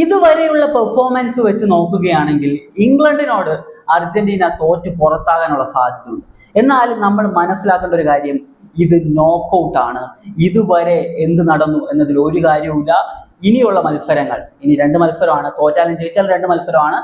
ഇതുവരെയുള്ള പെർഫോമൻസ് വെച്ച് നോക്കുകയാണെങ്കിൽ ഇംഗ്ലണ്ടിനോട് അർജന്റീന തോറ്റ് പുറത്താകാനുള്ള സാധ്യതയുണ്ട്. എന്നാൽ നമ്മൾ മനസ്സിലാക്കേണ്ട ഒരു കാര്യം, ഇത് നോക്കൗട്ട് ആണ്. ഇതുവരെ എന്ത് നടന്നു എന്നതിൽ ഒരു കാര്യവുമില്ല. ഇനിയുള്ള മത്സരങ്ങൾ, ഇനി 2 മത്സരമാണ്, തോറ്റാലും ജയിച്ചാലും 2 മത്സരമാണ്.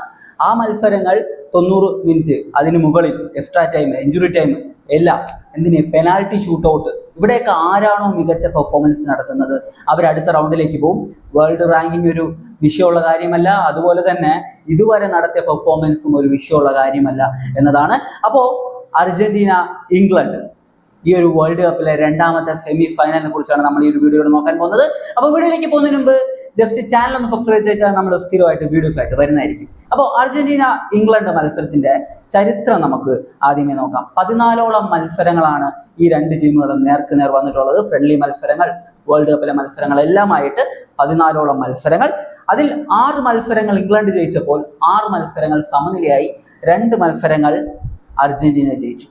ആ മത്സരങ്ങൾ 90 മിനിറ്റ്, അതിന് മുകളിൽ എക്സ്ട്രാ ടൈം, ഇഞ്ചുറി ടൈം എല്ലാം, എന്തിന് പെനാൽറ്റി ഷൂട്ട് ഔട്ട്, ഇവിടെയൊക്കെ ആരാണോ മികച്ച പെർഫോമൻസ് നടത്തുന്നത് അവർ അടുത്ത റൗണ്ടിലേക്ക് പോകും. വേൾഡ് റാങ്കിങ് ഒരു വിഷയമുള്ള കാര്യമല്ല, അതുപോലെ തന്നെ ഇതുവരെ നടത്തിയ പെർഫോമൻസും ഒരു വിഷയമുള്ള കാര്യമല്ല എന്നതാണ്. അപ്പോൾ അർജന്റീന ഇംഗ്ലണ്ട് ഈ ഒരു വേൾഡ് കപ്പിലെ 2ാമത്തെ സെമി ഫൈനലിനെ കുറിച്ചാണ് നമ്മൾ ഈ ഒരു വീഡിയോയിൽ നോക്കാൻ പോകുന്നത്. അപ്പോൾ വീഡിയോയിലേക്ക് പോകുന്നതിന് മുമ്പ് ജസ്റ്റ് ചാനൽ ഒന്ന് സബ്സ്ക്രൈബ് ചെയ്താൽ നമ്മൾ സ്ഥിരമായിട്ട് വീഡിയോസ് ആയിട്ട് വരുന്നതായിരിക്കും. അപ്പോൾ അർജന്റീന ഇംഗ്ലണ്ട് മത്സരത്തിന്റെ ചരിത്രം നമുക്ക് ആദ്യമേ നോക്കാം. 14ഓളം മത്സരങ്ങളാണ് ഈ 2 ടീമുകളും നേർക്കുനേർ വന്നിട്ടുള്ളത്. ഫ്രണ്ട്ലി മത്സരങ്ങൾ, വേൾഡ് കപ്പിലെ മത്സരങ്ങളെല്ലാമായിട്ട് 14ഓളം മത്സരങ്ങൾ. അതിൽ 6 മത്സരങ്ങൾ ഇംഗ്ലണ്ട് ജയിച്ചപ്പോൾ 6 മത്സരങ്ങൾ സമനിലയായി, 2 മത്സരങ്ങൾ അർജന്റീന ജയിച്ചു.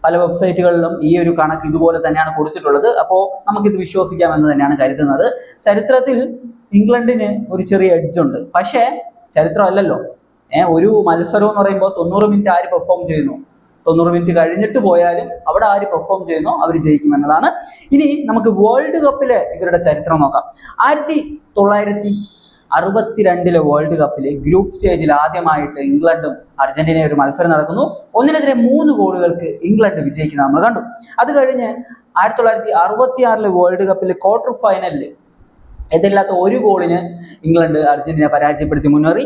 പല വെബ്സൈറ്റുകളിലും ഈ ഒരു കണക്ക് ഇതുപോലെ തന്നെയാണ് കൊടുത്തിട്ടുള്ളത്. അപ്പോൾ നമുക്കിത് വിശ്വസിക്കാമെന്ന് തന്നെയാണ് കരുതുന്നത്. ചരിത്രത്തിൽ ഇംഗ്ലണ്ടിന് ഒരു ചെറിയ എഡ്ജ് ഉണ്ട്, പക്ഷേ ചരിത്രമല്ലല്ലോ. ഒരു മത്സരം എന്ന് പറയുമ്പോൾ 90 മിനിറ്റ് ആര് പെർഫോം ചെയ്യുന്നു, 90 മിനിറ്റ് കഴിഞ്ഞിട്ട് പോയാലും അവിടെ ആര് പെർഫോം ചെയ്യുന്നോ അവർ ജയിക്കുമെന്നതാണ്. ഇനി നമുക്ക് വേൾഡ് കപ്പിലെ ഇവരുടെ ചരിത്രം നോക്കാം. 1962 വേൾഡ് കപ്പിൽ ഗ്രൂപ്പ് സ്റ്റേജിൽ ആദ്യമായിട്ട് ഇംഗ്ലണ്ടും അർജന്റീനയും ഒരു മത്സരം നടക്കുന്നു. 1-3 ഗോളുകൾക്ക് ഇംഗ്ലണ്ട് വിജയിക്കുന്നത് നമ്മൾ കണ്ടു. അത് കഴിഞ്ഞ് 1966 വേൾഡ് കപ്പിൽ ക്വാർട്ടർ ഫൈനലിൽ എതിരില്ലാത്ത 1 ഗോളിന് ഇംഗ്ലണ്ട് അർജന്റീന പരാജയപ്പെടുത്തി മുന്നേറി.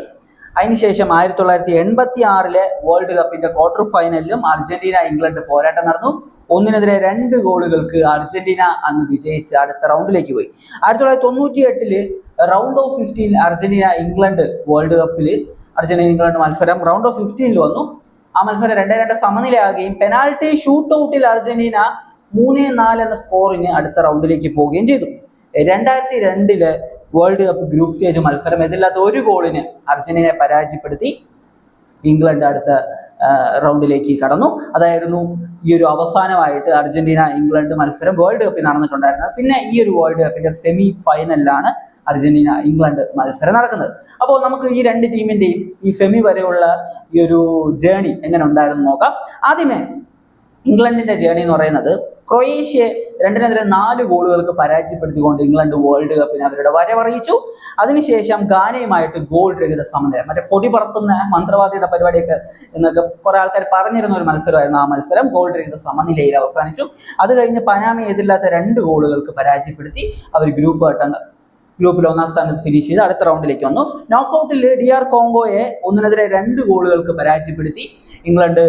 അതിനുശേഷം 1986 വേൾഡ് കപ്പിന്റെ ക്വാർട്ടർ ഫൈനലിലും അർജന്റീന ഇംഗ്ലണ്ട് പോരാട്ടം നടന്നു. 1-2 ഗോളുകൾക്ക് അർജന്റീന അന്ന് വിജയിച്ച് അടുത്ത റൗണ്ടിലേക്ക് പോയി. 1998 round of 15 Argentina England world കപ്പിൽ അർജന്റീന ഇംഗ്ലണ്ട് മത്സരം റൗണ്ട് ഓഫ് 15 വന്നു. ആ മത്സരം 2-2 സമനിലയാകുകയും പെനാൽറ്റി ഷൂട്ട് ഔട്ടിൽ അർജന്റീന 3-4 എന്ന സ്കോറിന് അടുത്ത റൗണ്ടിലേക്ക് പോവുകയും ചെയ്തു. 2002 വേൾഡ് കപ്പ് ഗ്രൂപ്പ് സ്റ്റേജ് മത്സരം എതിരില്ലാത്ത 1 ഗോളിന് അർജന്റീനയെ പരാജയപ്പെടുത്തി ഇംഗ്ലണ്ട് അടുത്ത റൗണ്ടിലേക്ക് കടന്നു. അതായിരുന്നു ഈ ഒരു അവസാനമായിട്ട് അർജന്റീന ഇംഗ്ലണ്ട് മത്സരം വേൾഡ് കപ്പിൽ നടന്നിട്ടുണ്ടായിരുന്നത്. പിന്നെ ഈ ഒരു വേൾഡ് കപ്പിന്റെ സെമി ഫൈനലിലാണ് അർജന്റീന ഇംഗ്ലണ്ട് മത്സരം നടക്കുന്നത്. അപ്പോൾ നമുക്ക് ഈ 2 ടീമിന്റെയും ഈ സെമി വരെയുള്ള ഈ ഒരു ജേണി എങ്ങനെ ഉണ്ടായിരുന്നു നോക്കാം. ആദ്യമേ ഇംഗ്ലണ്ടിന്റെ ജേണി എന്ന് പറയുന്നത്, ക്രൊയേഷ്യയെ 2-4 ഗോളുകൾക്ക് പരാജയപ്പെടുത്തിക്കൊണ്ട് ഇംഗ്ലണ്ട് വേൾഡ് കപ്പിന് അവരുടെ വരവറിയിച്ചു. അതിനുശേഷം ഗാനയുമായിട്ട് ഗോൾ രഹിത സമനില, മറ്റേ പൊടി പറത്തുന്ന മന്ത്രവാദിയുടെ പരിപാടിയൊക്കെ എന്നൊക്കെ കുറെ ആൾക്കാർ പറഞ്ഞിരുന്ന ഒരു മത്സരമായിരുന്നു ആ മത്സരം. ഗോൾ രഹിത സമനിലയിൽ അവസാനിച്ചു. അത് കഴിഞ്ഞ് പനാമയെ എതിരില്ലാത്ത 2 ഗോളുകൾക്ക് പരാജയപ്പെടുത്തി അവർ ഗ്രൂപ്പിൽ 1ാം സ്ഥാനത്ത് ഫിനിഷ് ചെയ്ത് അടുത്ത റൗണ്ടിലേക്ക് വന്നു. നോക്കൌട്ടിൽ DR കോങ്കോയെ 1-2 ഗോളുകൾക്ക് പരാജയപ്പെടുത്തി ഇംഗ്ലണ്ട്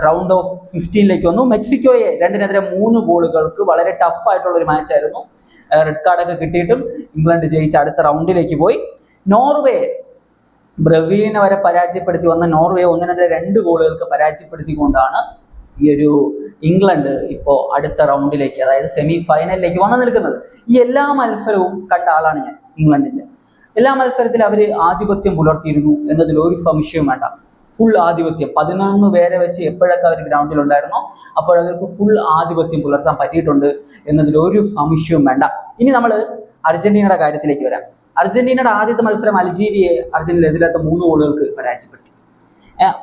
റൗണ്ട് ഓഫ് 15ലേക്ക് വന്നു. മെക്സിക്കോയെ 2-3 ഗോളുകൾക്ക് വളരെ ടഫ് ആയിട്ടുള്ള ഒരു മാച്ചായിരുന്നു. റെഡ് കാർഡൊക്കെ കിട്ടിയിട്ടും ഇംഗ്ലണ്ട് ജയിച്ച് അടുത്ത റൗണ്ടിലേക്ക് പോയി. നോർവേ ബ്രസീലിനെ വരെ പരാജയപ്പെടുത്തി വന്ന നോർവേ 1-2 ഗോളുകൾക്ക് പരാജയപ്പെടുത്തിക്കൊണ്ടാണ് ഈ ഒരു ഇംഗ്ലണ്ട് ഇപ്പോൾ അടുത്ത റൗണ്ടിലേക്ക്, അതായത് സെമി ഫൈനലിലേക്ക് വന്നു നിൽക്കുന്നത്. ഈ എല്ലാ മത്സരവും കണ്ട ആളാണ് ഞാൻ. ഇംഗ്ലണ്ടിന്റെ എല്ലാ മത്സരത്തിലും അവർ ആധിപത്യം പുലർത്തിയിരുന്നു എന്നതിൽ ഒരു സംശയവും വേണ്ട. ഫുൾ ആധിപത്യം, 11 പേരെ വെച്ച് എപ്പോഴൊക്കെ അവർ ഗ്രൗണ്ടിൽ ഉണ്ടായിരുന്നോ അപ്പോഴവർക്ക് ഫുൾ ആധിപത്യം പുലർത്താൻ പറ്റിയിട്ടുണ്ട് എന്നതിൽ ഒരു സംശയവും വേണ്ട. ഇനി നമ്മൾ അർജന്റീനയുടെ കാര്യത്തിലേക്ക് വരാം. അർജന്റീനയുടെ ആദ്യത്തെ മത്സരം അർജന്റീന എതിരില്ലാത്ത 3 ഗോളുകൾക്ക് പരാജയപ്പെടുത്തി.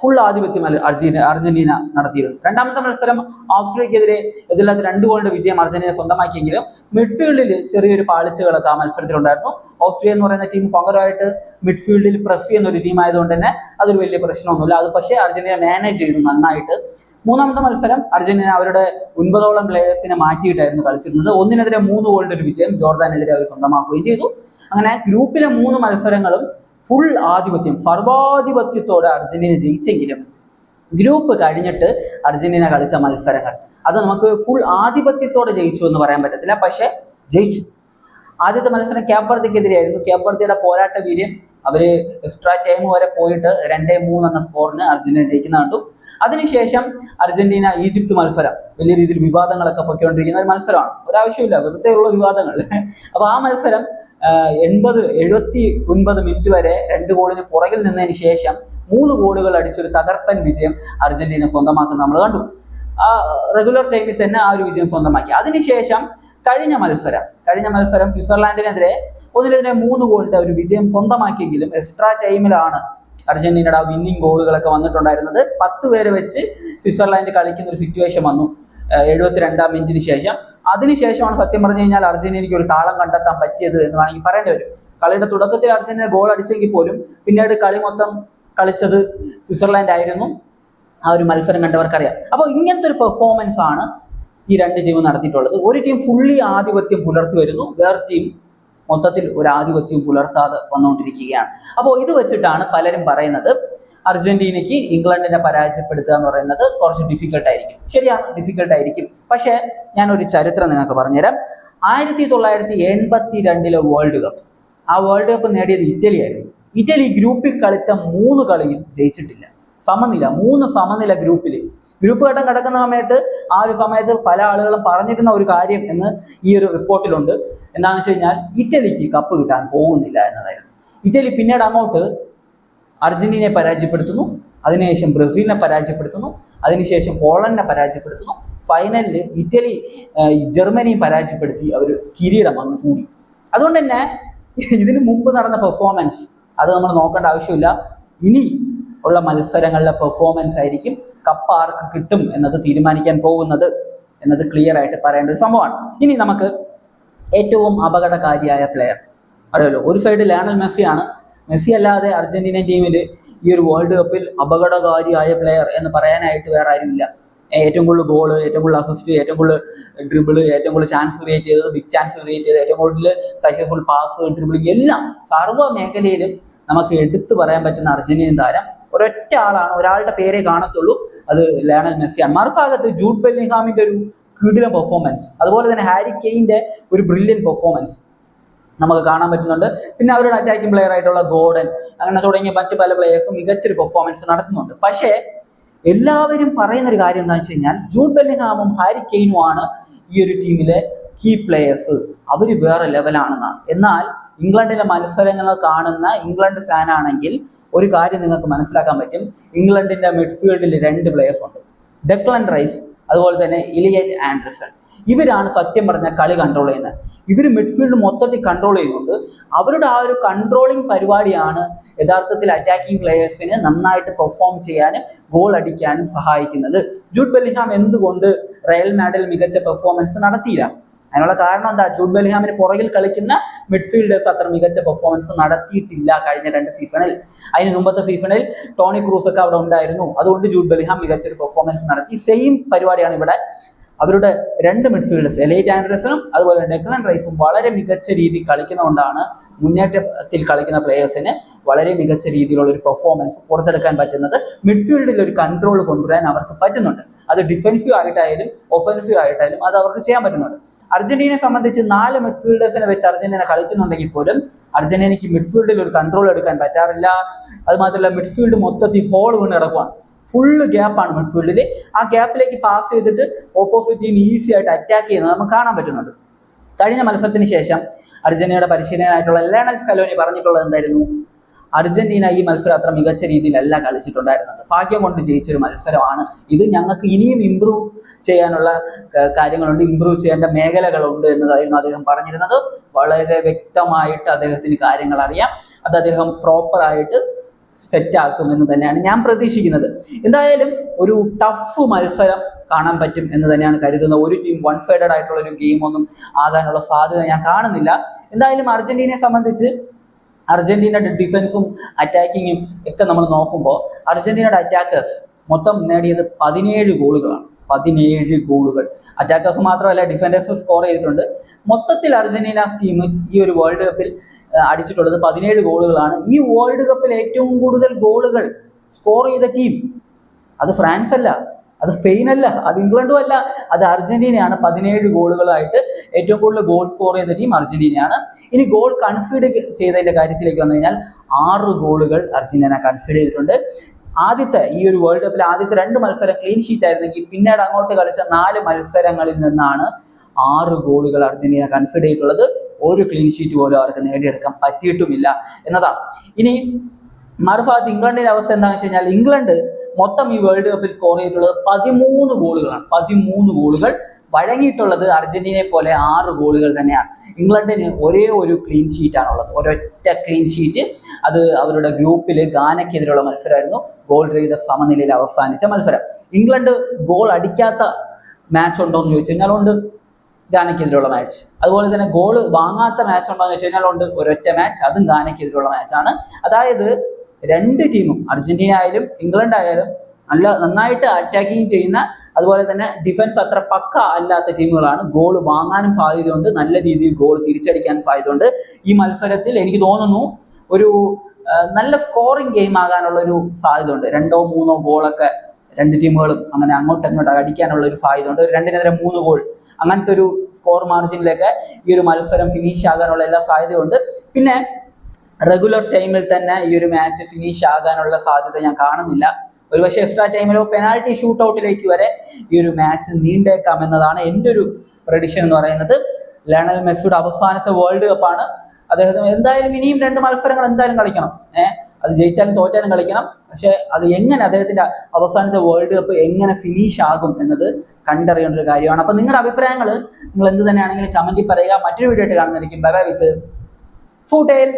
ഫുൾ ആധിപത്യം അർജന്റീന നടത്തിയിരുന്നു. 2ാമത്തെ മത്സരം ഓസ്ട്രിയക്കെതിരെ എതിരില്ലാത്ത 2 ഗോളിന്റെ വിജയം അർജന്റീന സ്വന്തമാക്കിയെങ്കിലും മിഡ്ഫീൽഡിൽ ചെറിയൊരു പാളിച്ചകളൊക്കെ ആ മത്സരത്തിലുണ്ടായിരുന്നു. ഓസ്ട്രിയ എന്ന് പറയുന്ന ടീം പകരമായിട്ട് മിഡ്ഫീൽഡിൽ പ്രസ് ചെയ്യുന്ന ഒരു ടീം ആയതുകൊണ്ട് തന്നെ അതൊരു വലിയ പ്രശ്നമൊന്നുമില്ല. അത് പക്ഷേ അർജന്റീന മാനേജ് ചെയ്തു നന്നായിട്ട്. 3ാമത്തെ മത്സരം അർജന്റീന അവരുടെ 9ഓളം പ്ലേയേഴ്സിനെ മാറ്റിയിട്ടായിരുന്നു കളിച്ചിരുന്നത്. 1-3 ഗോളിന്റെ ഒരു വിജയം ജോർദാനെതിരെ അവർ സ്വന്തമാക്കുകയും ചെയ്തു. അങ്ങനെ ഗ്രൂപ്പിലെ 3 മത്സരങ്ങളും ഫുൾ ആധിപത്യം, സർവാധിപത്യത്തോടെ അർജന്റീന ജയിച്ചെങ്കിലും ഗ്രൂപ്പ് കഴിഞ്ഞിട്ട് അർജന്റീന കളിച്ച മത്സരങ്ങൾ അത് നമുക്ക് ഫുൾ ആധിപത്യത്തോടെ ജയിച്ചു എന്ന് പറയാൻ പറ്റത്തില്ല, പക്ഷെ ജയിച്ചു. ആദ്യത്തെ മത്സരം കേപ്പ് വെർദെക്കെതിരെയായിരുന്നു. കേപ്പ് വെർദെയുടെ പോരാട്ട വീര്യം, അവര് എക്സ്ട്രാ ടൈം വരെ പോയിട്ട് 2-3 എന്ന സ്കോറിന് അർജന്റീന ജയിക്കുന്ന കണ്ടു. അതിനുശേഷം അർജന്റീന ഈജിപ്ത് മത്സരം വലിയ രീതിയിൽ വിവാദങ്ങളൊക്കെ പൊയ്ക്കൊണ്ടിരിക്കുന്ന ഒരു മത്സരമാണ്. ഒരാവശ്യമില്ല, വെറുതെ ഉള്ള വിവാദങ്ങൾ. അപ്പൊ ആ മത്സരം 79 മിനിറ്റ് വരെ 2 ഗോളിന് പുറകിൽ നിന്നതിന് ശേഷം 3 ഗോളുകൾ അടിച്ചൊരു തകർപ്പൻ വിജയം അർജന്റീന സ്വന്തമാക്കുന്നത് നമ്മൾ കണ്ടു. ആ റെഗുലർ ടൈമിൽ തന്നെ ആ ഒരു വിജയം സ്വന്തമാക്കി. അതിനുശേഷം കഴിഞ്ഞ മത്സരം സ്വിറ്റ്സർലാൻഡിനെതിരെ ഒന്നിനെതിരെ 3 ഗോളിന്റെ ഒരു വിജയം സ്വന്തമാക്കിയെങ്കിലും എക്സ്ട്രാ ടൈമിലാണ് അർജന്റീനയുടെ ആ വിന്നിംഗ് ഗോളുകളൊക്കെ വന്നിട്ടുണ്ടായിരുന്നത്. 10 പേര് വെച്ച് സ്വിറ്റ്സർലാൻഡ് കളിക്കുന്ന ഒരു സിറ്റുവേഷൻ വന്നു 72-ാം മിനിറ്റിന് ശേഷം. അതിനുശേഷമാണ് സത്യം പറഞ്ഞു കഴിഞ്ഞാൽ അർജന്റീനയ്ക്ക് ഒരു താളം കണ്ടെത്താൻ പറ്റിയത് എന്ന് വേണമെങ്കിൽ പറയേണ്ടി വരും. കളിയുടെ തുടക്കത്തിൽ അർജന്റീന ഗോൾ അടിച്ചെങ്കിൽ പോലും പിന്നീട് കളി മൊത്തം കളിച്ചത് സ്വിറ്റ്സർലാൻഡ് ആയിരുന്നു. ആ ഒരു മത്സരം കണ്ടവർക്കറിയാം. അപ്പോൾ ഇങ്ങനത്തെ ഒരു പെർഫോമൻസ് ആണ് ഈ രണ്ട് ടീം നടത്തിയിട്ടുള്ളത്. ഒരു ടീം ഫുള്ളി ആധിപത്യം പുലർത്തി വരുന്നു, വേറെ ടീം മൊത്തത്തിൽ ഒരു ആധിപത്യവും പുലർത്താതെ വന്നുകൊണ്ടിരിക്കുകയാണ്. അപ്പോൾ ഇത് വെച്ചിട്ടാണ് പലരും പറയുന്നത് അർജന്റീനയ്ക്ക് ഇംഗ്ലണ്ടിനെ പരാജയപ്പെടുത്തുക എന്ന് പറയുന്നത് കുറച്ച് ഡിഫിക്കൽട്ട് ആയിരിക്കും. ശരിയാണ്, ഡിഫിക്കൽട്ട് ആയിരിക്കും. പക്ഷേ ഞാനൊരു ചരിത്രം നിങ്ങൾക്ക് പറഞ്ഞുതരാം. 1982 വേൾഡ് കപ്പ്, ആ വേൾഡ് കപ്പ് നേടിയത് ഇറ്റലി ആയിരുന്നു. ഇറ്റലി ഗ്രൂപ്പിൽ കളിച്ച 3 കളിയും ജയിച്ചിട്ടില്ല. സമനില, 3 സമനില ഗ്രൂപ്പ് ഘട്ടം കിടക്കുന്ന സമയത്ത് ആ ഒരു സമയത്ത് പല ആളുകളും പറഞ്ഞിരുന്ന ഒരു കാര്യം എന്ന് ഈ ഒരു റിപ്പോർട്ടിലുണ്ട്. എന്താണെന്ന് വെച്ച് കഴിഞ്ഞാൽ ഇറ്റലിക്ക് കപ്പ് കിട്ടാൻ പോകുന്നില്ല എന്നതായിരുന്നു. ഇറ്റലി പിന്നീട് അങ്ങോട്ട് അർജന്റീനയെ പരാജയപ്പെടുത്തുന്നു, അതിനുശേഷം ബ്രസീലിനെ പരാജയപ്പെടുത്തുന്നു, അതിനുശേഷം പോളണ്ടിനെ പരാജയപ്പെടുത്തുന്നു. ഫൈനലിൽ ഇറ്റലി ജർമ്മനിയും പരാജയപ്പെടുത്തി അവർ കിരീടം അങ്ങ് ചൂടി. അതുകൊണ്ട് തന്നെ ഇതിനു മുമ്പ് നടന്ന പെർഫോമൻസ് അത് നമ്മൾ നോക്കേണ്ട ആവശ്യമില്ല. ഇനി ഉള്ള മത്സരങ്ങളിലെ പെർഫോമൻസ് ആയിരിക്കും കപ്പ് ആർക്ക് കിട്ടും എന്നത് തീരുമാനിക്കാൻ പോകുന്നത് എന്നത് ക്ലിയർ ആയിട്ട് പറയേണ്ട ഒരു സംഭവമാണ്. ഇനി നമുക്ക് ഏറ്റവും അപകടകാരിയായ പ്ലെയർ അറിയാലോ, ഒരു സൈഡ് ലയണൽ മെസ്സിയാണ്. മെസ്സി അല്ലാതെ അർജന്റീനൻ ടീമിൽ ഈ ഒരു വേൾഡ് കപ്പിൽ അപകടകാരിയായ പ്ലെയർ എന്ന് പറയാനായിട്ട് വേറെ ആരുമില്ല. ഏറ്റവും കൂടുതൽ ഗോള്, ഏറ്റവും കൂടുതൽ അസിസ്റ്റ്, ഏറ്റവും കൂടുതൽ ഡ്രിബിള്, ഏറ്റവും കൂടുതൽ ചാൻസ് ക്രിയേറ്റ് ചെയ്തത്, ബിഗ് ചാൻസ് ക്രിയേറ്റ് ചെയ്തത്, ഏറ്റവും കൂടുതൽ സക്സസ്ഫുൾ പാസ്, ഡ്രിബിളിങ്, എല്ലാം സർവ്വ മേഖലയിലും നമുക്ക് എടുത്തു പറയാൻ പറ്റുന്ന അർജന്റീനൻ താരം ഒരൊറ്റ ആളാണ്. ഒരാളുടെ പേരേ കാണത്തുള്ളൂ, അത് ലയണൽ മെസ്സിയാണ്. മറുഭാഗത്ത് ജൂഡ് ബെല്ലിംഗ്ഹാമിന്റെ ഒരു കിടിലൻ പെർഫോമൻസ്, അതുപോലെ തന്നെ ഹാരി കെയ്ന്റെ ഒരു ബ്രില്യൻ പെർഫോമൻസ് നമുക്ക് കാണാൻ പറ്റുന്നുണ്ട്. പിന്നെ അവരുടെ അറ്റാക്കിംഗ് പ്ലെയർ ആയിട്ടുള്ള ഗോർഡൻ, അങ്ങനെ തുടങ്ങിയ മറ്റു പല പ്ലെയേഴ്സും മികച്ചൊരു പെർഫോമൻസ് നടത്തുന്നുണ്ട്. പക്ഷേ എല്ലാവരും പറയുന്ന ഒരു കാര്യം എന്താണെന്ന് വെച്ച് കഴിഞ്ഞാൽ ജൂഡ് ബെല്ലിംഗ്ഹാമും ഹാരി കെയ്നുമാണ് ഈ ഒരു ടീമിലെ കീ പ്ലെയേഴ്സ്, അവർ വേറെ ലെവലാണെന്നാണ്. എന്നാൽ ഇംഗ്ലണ്ടിലെ മത്സരങ്ങൾ കാണുന്ന ഇംഗ്ലണ്ട് ഫാനാണെങ്കിൽ ഒരു കാര്യം നിങ്ങൾക്ക് മനസ്സിലാക്കാൻ പറ്റും. ഇംഗ്ലണ്ടിന്റെ മിഡ്ഫീൽഡിൽ 2 പ്ലെയേഴ്സ് ഉണ്ട്, ഡെക്ലൻ റൈസ് അതുപോലെ തന്നെ ഇലിയറ്റ് ആൻഡർസൺ. ഇവരാണ് സത്യം പറഞ്ഞ കളി കൺട്രോൾ ചെയ്യുന്നത്. ഇവർ മിഡ്ഫീൽഡ് മൊത്തത്തിൽ കൺട്രോൾ ചെയ്യുന്നുണ്ട്. അവരുടെ ആ ഒരു കൺട്രോളിങ് പരിപാടിയാണ് യഥാർത്ഥത്തിൽ അറ്റാക്കിംഗ് പ്ലെയേഴ്സിന് നന്നായിട്ട് പെർഫോം ചെയ്യാനും ഗോൾ അടിക്കാനും സഹായിക്കുന്നത്. ജൂഡ് ബെല്ലിംഗ്ഹാം എന്തുകൊണ്ട് റയൽ മാഡ്രിഡിൽ മികച്ച പെർഫോമൻസ് നടത്തിയില്ല? അതിനുള്ള കാരണം എന്താ? ജൂഡ് ബെല്ലിംഗ്ഹാമിന് പുറകിൽ കളിക്കുന്ന മിഡ്ഫീൽഡേഴ്സ് അത്ര മികച്ച പെർഫോമൻസ് നടത്തിയിട്ടില്ല കഴിഞ്ഞ 2 സീസണിൽ. അതിന് മുമ്പത്തെ സീസണിൽ ടോണി ക്രൂസ് ഒക്കെ അവിടെ ഉണ്ടായിരുന്നു. അതുകൊണ്ട് ജൂഡ് ബെല്ലിംഗ്ഹാം മികച്ചൊരു പെർഫോമൻസ് നടത്തി. സെയിം പരിപാടിയാണ് ഇവിടെ. അവരുടെ 2 മിഡ്ഫീൽഡേഴ്സ് എലിയറ്റ് ആൻഡർസണും അതുപോലെ ഡെക്ലൻ റൈസും വളരെ മികച്ച രീതിയിൽ കളിക്കുന്നതുകൊണ്ടാണ് മുന്നേറ്റത്തിൽ കളിക്കുന്ന പ്ലെയേഴ്സിന് വളരെ മികച്ച രീതിയിലുള്ള ഒരു പെർഫോമൻസ് പുറത്തെടുക്കാൻ പറ്റുന്നത്. മിഡ്ഫീൽഡിൽ ഒരു കൺട്രോൾ കൊണ്ടുവരാൻ അവർക്ക് പറ്റുന്നുണ്ട്. അത് ഡിഫെൻസീവ് ആയിട്ടായാലും ഒഫൻസീവ് ആയിട്ടായാലും അത് അവർക്ക് ചെയ്യാൻ പറ്റുന്നുണ്ട്. അർജന്റീനയെ സംബന്ധിച്ച് 4 മിഡ്ഫീൽഡേഴ്സിനെ വെച്ച് അർജന്റീന കളിക്കുന്നുണ്ടെങ്കിൽ പോലും അർജന്റീനയ്ക്ക് മിഡ്ഫീൽഡിൽ ഒരു കൺട്രോൾ എടുക്കാൻ പറ്റാറില്ല. അത് മാത്രമല്ല മിഡ്ഫീൽഡ് മൊത്തത്തിൽ ഹോൾ വീണ് കിടക്കുവാണ്. ഫുള്ള് ഗ്യാപ്പാണ് മിഡ്ഫീൽഡിൽ. ആ ഗ്യാപ്പിലേക്ക് പാസ് ചെയ്തിട്ട് ഓപ്പോസിറ്റ് ടീം ഈസി ആയിട്ട് അറ്റാക്ക് ചെയ്യുന്നത് നമുക്ക് കാണാൻ പറ്റുന്നുണ്ട്. കഴിഞ്ഞ മത്സരത്തിന് ശേഷം അർജന്റീനയുടെ പരിശീലകനായിട്ടുള്ള ലയണൽ സ്കലോനി പറഞ്ഞിട്ടുള്ളത് എന്തായിരുന്നു? അർജന്റീന ഈ മത്സരം അത്ര മികച്ച രീതിയിലല്ല കളിച്ചിട്ടുണ്ടായിരുന്നത്, ഭാഗ്യം കൊണ്ട് ജയിച്ചൊരു മത്സരമാണ് ഇത്, ഞങ്ങൾക്ക് ഇനിയും ഇമ്പ്രൂവ് ചെയ്യാനുള്ള കാര്യങ്ങളുണ്ട്, ഇമ്പ്രൂവ് ചെയ്യേണ്ട മേഖലകളുണ്ട് എന്നതായിരുന്നു അദ്ദേഹം പറഞ്ഞിരുന്നത്. വളരെ വ്യക്തമായിട്ട് അദ്ദേഹത്തിന് കാര്യങ്ങൾ അറിയാം, അത് അദ്ദേഹം പ്രോപ്പറായിട്ട് സെറ്റാക്കുമെന്ന് തന്നെയാണ് ഞാൻ പ്രതീക്ഷിക്കുന്നത്. എന്തായാലും ഒരു ടഫ് മത്സരം കാണാൻ പറ്റും എന്ന് തന്നെയാണ് കരുതുന്നത്. ഒരു ടീം വൺ സൈഡഡ് ആയിട്ടുള്ള ഒരു ഗെയിം ഒന്നും ആകാനുള്ള സാധ്യത ഞാൻ കാണുന്നില്ല. എന്തായാലും അർജന്റീനയെ സംബന്ധിച്ച് അർജന്റീനയുടെ ഡിഫൻസും അറ്റാക്കിങ്ങും ഒക്കെ നമ്മൾ നോക്കുമ്പോൾ അർജന്റീനയുടെ അറ്റാക്കേഴ്സ് മൊത്തം നേടിയത് 17 ഗോളുകളാണ്. 17 ഗോളുകൾ അറ്റാക്കേഴ്സ് മാത്രമല്ല ഡിഫൻഡേഴ്സ് സ്കോർ ചെയ്തിട്ടുണ്ട്. മൊത്തത്തിൽ അർജന്റീന ടീം ഈ ഒരു വേൾഡ് കപ്പിൽ അടിച്ചിട്ടുള്ളത് 17 ഗോളുകളാണ്. ഈ വേൾഡ് കപ്പിൽ ഏറ്റവും കൂടുതൽ ഗോളുകൾ സ്കോർ ചെയ്ത ടീം അത് ഫ്രാൻസ് അല്ല, അത് സ്പെയിൻ അല്ല, അത് ഇംഗ്ലണ്ടും അല്ല, അത് അർജന്റീനയാണ്. 17 ഗോളുകളായിട്ട് ഏറ്റവും കൂടുതൽ ഗോൾ സ്കോർ ചെയ്ത ടീം അർജന്റീനയാണ്. ഇനി ഗോൾ കൺസീഡ് ചെയ്തതിന്റെ കാര്യത്തിലേക്ക് വന്നു കഴിഞ്ഞാൽ 6 ഗോളുകൾ അർജന്റീന കൺസീഡ് ചെയ്തിട്ടുണ്ട്. ഈ ഒരു വേൾഡ് കപ്പിൽ ആദ്യത്തെ 2 മത്സരം ക്ലീൻ ഷീറ്റ് ആയിരുന്നെങ്കിൽ പിന്നീട് അങ്ങോട്ട് കളിച്ച 4 മത്സരങ്ങളിൽ നിന്നാണ് 6 ഗോളുകൾ അർജന്റീന കൺസീഡ് ചെയ്തിട്ടുള്ളത്. ഒരു ക്ലീൻ ഷീറ്റ് പോലും അവർക്ക് നേടിയെടുക്കാൻ പറ്റിയിട്ടുമില്ല എന്നതാണ്. ഇനി മറുഭാഗത്ത് ഇംഗ്ലണ്ടിന്റെ അവസ്ഥ എന്താണെന്ന് വെച്ച് കഴിഞ്ഞാൽ ഇംഗ്ലണ്ട് മൊത്തം ഈ വേൾഡ് കപ്പിൽ സ്കോർ ചെയ്തിട്ടുള്ളത് 13 ഗോളുകളാണ്. 13 ഗോളുകൾ, വഴങ്ങിയിട്ടുള്ളത് അർജന്റീനയെ പോലെ 6 ഗോളുകൾ തന്നെയാണ്. ഇംഗ്ലണ്ടിന് ഒരേ ഒരു ക്ലീൻ ഷീറ്റാണുള്ളത്, ഒരൊറ്റ ക്ലീൻ ഷീറ്റ്. അത് അവരുടെ ഗ്രൂപ്പിൽ ഗാനയ്ക്കെതിരെയുള്ള മത്സരമായിരുന്നു. ഗോൾ രഹിത സമനിലയിൽ അവസാനിച്ച മത്സരം. ഇംഗ്ലണ്ട് ഗോൾ അടിക്കാത്ത മാച്ച് ഉണ്ടോ എന്ന് ചോദിച്ചു കഴിഞ്ഞാൽ ഉണ്ട്, ഗാനയ്ക്കെതിരെയുള്ള മാച്ച്. അതുപോലെ തന്നെ ഗോൾ വാങ്ങാത്ത മാച്ച് ഉണ്ടോ എന്ന് വെച്ച് കഴിഞ്ഞാൽ ഉണ്ട്, ഒരൊറ്റ മാച്ച്, അതും ഗാനയ്ക്കെതിരെയുള്ള മാച്ചാണ്. അതായത് രണ്ട് ടീമും, അർജന്റീന ആയാലും ഇംഗ്ലണ്ട് ആയാലും നന്നായിട്ട് അറ്റാക്കിങ് ചെയ്യുന്ന, അതുപോലെ തന്നെ ഡിഫൻസ് അത്ര പക്ക അല്ലാത്ത ടീമുകളാണ്. ഗോൾ വാങ്ങാനും സാധ്യതയുണ്ട്, നല്ല രീതിയിൽ ഗോൾ തിരിച്ചടിക്കാനും സാധ്യതയുണ്ട്. ഈ മത്സരത്തിൽ എനിക്ക് തോന്നുന്നു ഒരു നല്ല സ്കോറിംഗ് ഗെയിം ആകാനുള്ള ഒരു സാധ്യത ഉണ്ട്. 2-3 ഗോളൊക്കെ രണ്ട് ടീമുകളും അങ്ങനെ അങ്ങോട്ടും അടിക്കാനുള്ള ഒരു സാധ്യത ഉണ്ട്. 2-3 ഗോൾ അങ്ങനത്തെ ഒരു സ്കോർ മാർജിനിലൊക്കെ ഈ ഒരു മത്സരം ഫിനിഷ് ആകാനുള്ള എല്ലാ സാധ്യതയുണ്ട്. പിന്നെ റെഗുലർ ടൈമിൽ തന്നെ ഈ ഒരു മാച്ച് ഫിനിഷ് ആകാനുള്ള സാധ്യത ഞാൻ കാണുന്നില്ല. ഒരുപക്ഷെ എക്സ്ട്രാ ടൈമിലോ പെനാൽറ്റി ഷൂട്ട് ഔട്ടിലേക്ക് വരെ ഈ ഒരു മാച്ച് നീണ്ടേക്കാം എന്നതാണ് എൻ്റെ ഒരു പ്രഡിക്ഷൻ എന്ന് പറയുന്നത്. ലയണൽ മെസ്സിയുടെ അവസാനത്തെ വേൾഡ് കപ്പാണ്. അദ്ദേഹത്തിന് എന്തായാലും ഇനിയും 2 മത്സരങ്ങൾ എന്തായാലും കളിക്കണം. അത് ജയിച്ചാലും തോറ്റാലും കളിക്കണം. പക്ഷെ അത് എങ്ങനെ, അദ്ദേഹത്തിന്റെ അവസാനത്തെ വേൾഡ് കപ്പ് എങ്ങനെ ഫിനിഷ് ആകും എന്നത് കണ്ടറിയേണ്ട ഒരു കാര്യമാണ്. അപ്പൊ നിങ്ങളുടെ അഭിപ്രായങ്ങൾ നിങ്ങൾ എന്ത് തന്നെയാണെങ്കിലും കമന്റിൽ പറയുക. മറ്റൊരു വീഡിയോ ആയിട്ട് കാണുന്നതായിരിക്കും. ബൈ ബൈ വിത്ത് ഫൂട്ടേൽ.